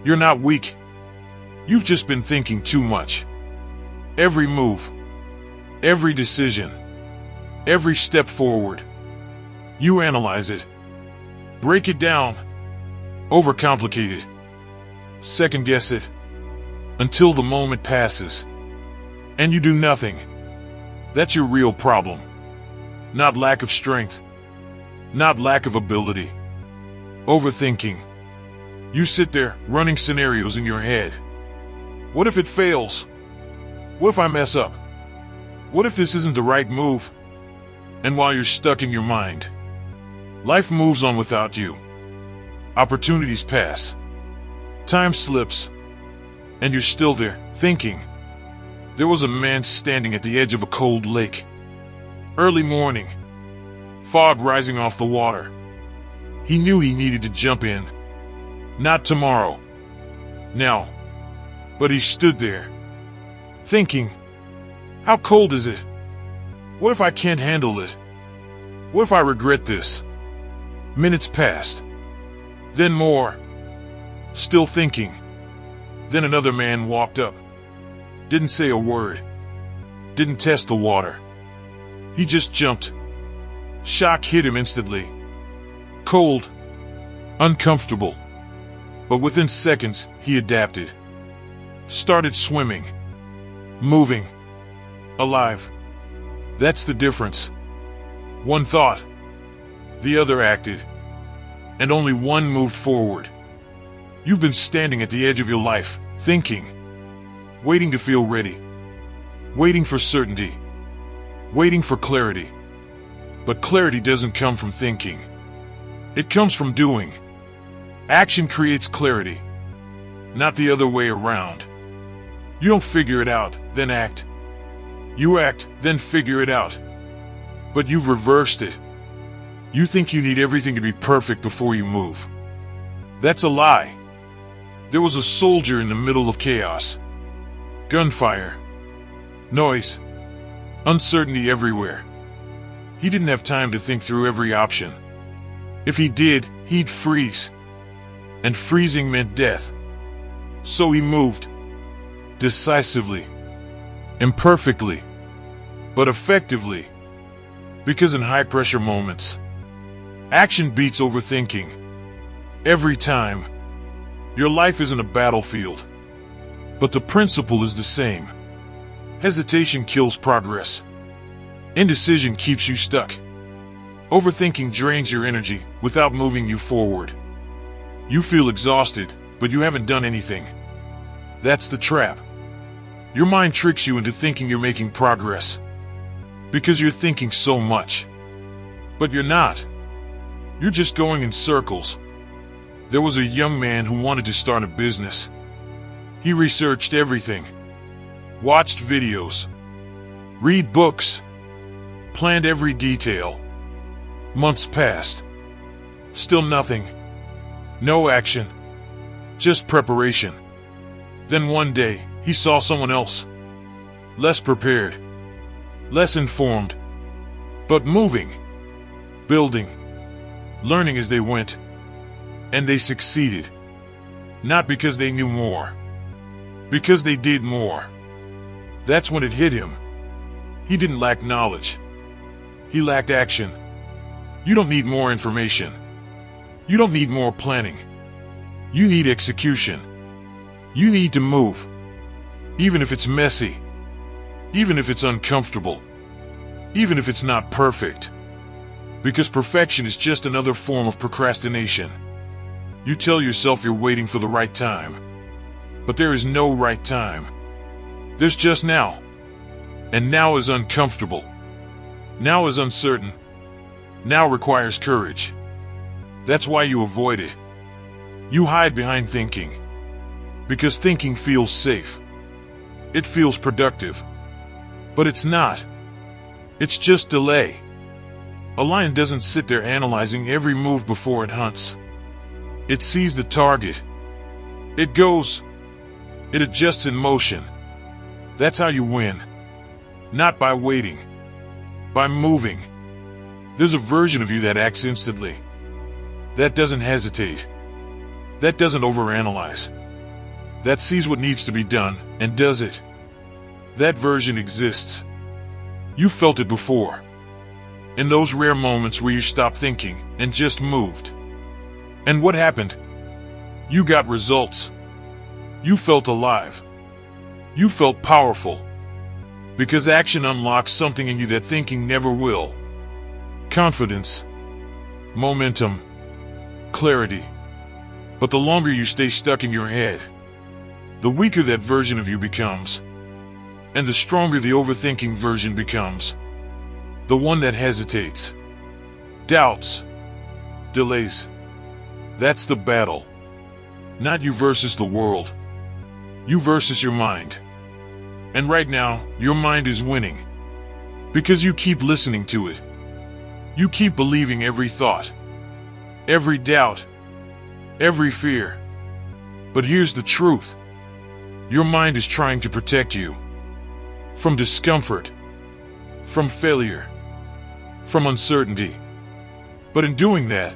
You're not weak. You've just been thinking too much. Every move, every decision, every step forward, you analyze it, break it down, overcomplicate it, second guess it, until the moment passes, and you do nothing. That's your real problem. Not lack of strength, not lack of ability. Overthinking. You sit there, running scenarios in your head. What if it fails? What if I mess up? What if this isn't the right move? And while you're stuck in your mind, life moves on without you. Opportunities pass. Time slips. And you're still there, thinking. There was a man standing at the edge of a cold lake. Early morning. Fog rising off the water. He knew he needed to jump in. Not tomorrow. Now. But he stood there, thinking, how cold is it? What if I can't handle it? What if I regret this? Minutes passed. Then more. Still thinking. Then another man walked up. Didn't say a word. Didn't test the water. He just jumped. Shock hit him instantly. Cold. Uncomfortable. But within seconds, he adapted. Started swimming. Moving. Alive. That's the difference. One thought. The other acted. And only one moved forward. You've been standing at the edge of your life, thinking. Waiting to feel ready. Waiting for certainty. Waiting for clarity. But clarity doesn't come from thinking. It comes from doing. Action creates clarity. Not the other way around. You don't figure it out, then act. You act, then figure it out. But you've reversed it. You think you need everything to be perfect before you move. That's a lie. There was a soldier in the middle of chaos. Gunfire. Noise. Uncertainty everywhere. He didn't have time to think through every option. If he did, he'd freeze. And freezing meant death. So he moved. Decisively. Imperfectly. But effectively. Because in high-pressure moments, action beats overthinking. Every time. Your life isn't a battlefield. But the principle is the same. Hesitation kills progress. Indecision keeps you stuck. Overthinking drains your energy without moving you forward. You feel exhausted, but you haven't done anything. That's the trap. Your mind tricks you into thinking you're making progress. Because you're thinking so much. But you're not. You're just going in circles. There was a young man who wanted to start a business. He researched everything. Watched videos. Read books. Planned every detail. Months passed. Still nothing. No action. Just preparation. Then one day, he saw someone else. Less prepared. Less informed. But moving. Building. Learning as they went. And they succeeded. Not because they knew more. Because they did more. That's when it hit him. He didn't lack knowledge. He lacked action. You don't need more information. You don't need more planning. You need execution. You need to move. Even if it's messy. Even if it's uncomfortable. Even if it's not perfect. Because perfection is just another form of procrastination. You tell yourself you're waiting for the right time. But there is no right time. There's just now. And now is uncomfortable. Now is uncertain. Now requires courage. That's why you avoid it. You hide behind thinking. Because thinking feels safe. It feels productive. But it's not. It's just delay. A lion doesn't sit there analyzing every move before it hunts. It sees the target. It goes. It adjusts in motion. That's how you win. Not by waiting. By moving. There's a version of you that acts instantly. That doesn't hesitate. That doesn't overanalyze. that sees what needs to be done and does it. That version exists. You felt it before. In those rare moments where you stopped thinking and just moved. And what happened? You got results. You felt alive. You felt powerful. Because action unlocks something in you that thinking never will. Confidence. Momentum. Clarity. But the longer you stay stuck in your head, the weaker that version of you becomes. And the stronger the overthinking version becomes. The one that hesitates. Doubts. Delays. That's the battle. Not you versus the world. You versus your mind. And right now, your mind is winning. Because you keep listening to it. You keep believing every thought. Every doubt. Every fear. But here's the truth. Your mind is trying to protect you. From discomfort. From failure. From uncertainty. But in doing that,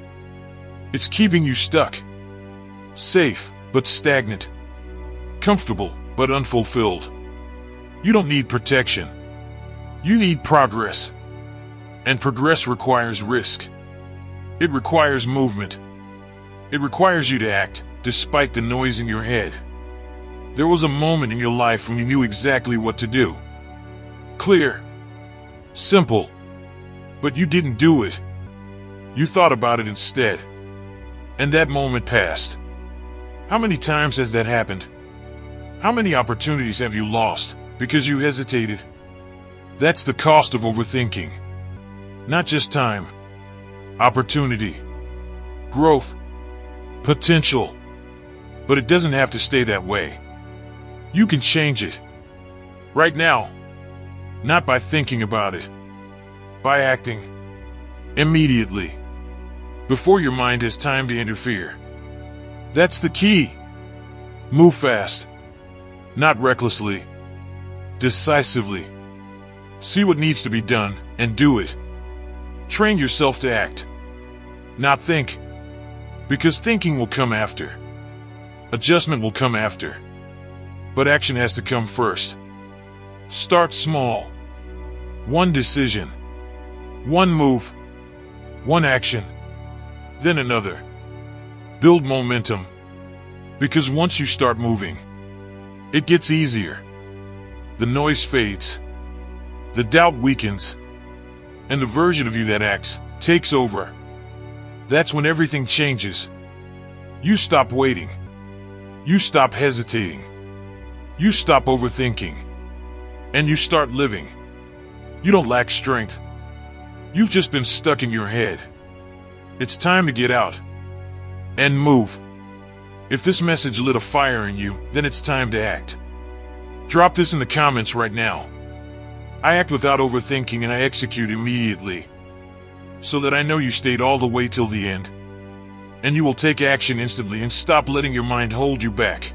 it's keeping you stuck. Safe, but stagnant. Comfortable, but unfulfilled. You don't need protection. You need progress. And progress requires risk. It requires movement. It requires you to act, despite the noise in your head. There was a moment in your life when you knew exactly what to do. Clear. Simple. But you didn't do it. You thought about it instead. And that moment passed. How many times has that happened? How many opportunities have you lost because you hesitated? That's the cost of overthinking. Not just time. Opportunity. Growth. Potential. But it doesn't have to stay that way. You can change it. Right now. Not by thinking about it. By acting. Immediately. Before your mind has time to interfere. That's the key. Move fast. Not recklessly. Decisively. See what needs to be done and do it. Train yourself to act. Not think. Because thinking will come after. Adjustment will come after. But action has to come first. Start small. One decision. One move. One action. Then another. Build momentum. Because once you start moving, it gets easier. The noise fades. The doubt weakens. And the version of you that acts takes over. That's when everything changes. You stop waiting. You stop hesitating. You stop overthinking. And you start living. You don't lack strength. You've just been stuck in your head. It's time to get out. And move. If this message lit a fire in you, then it's time to act. Drop this in the comments right now. I act without overthinking and I execute immediately. So that I know you stayed all the way till the end. And you will take action instantly and stop letting your mind hold you back.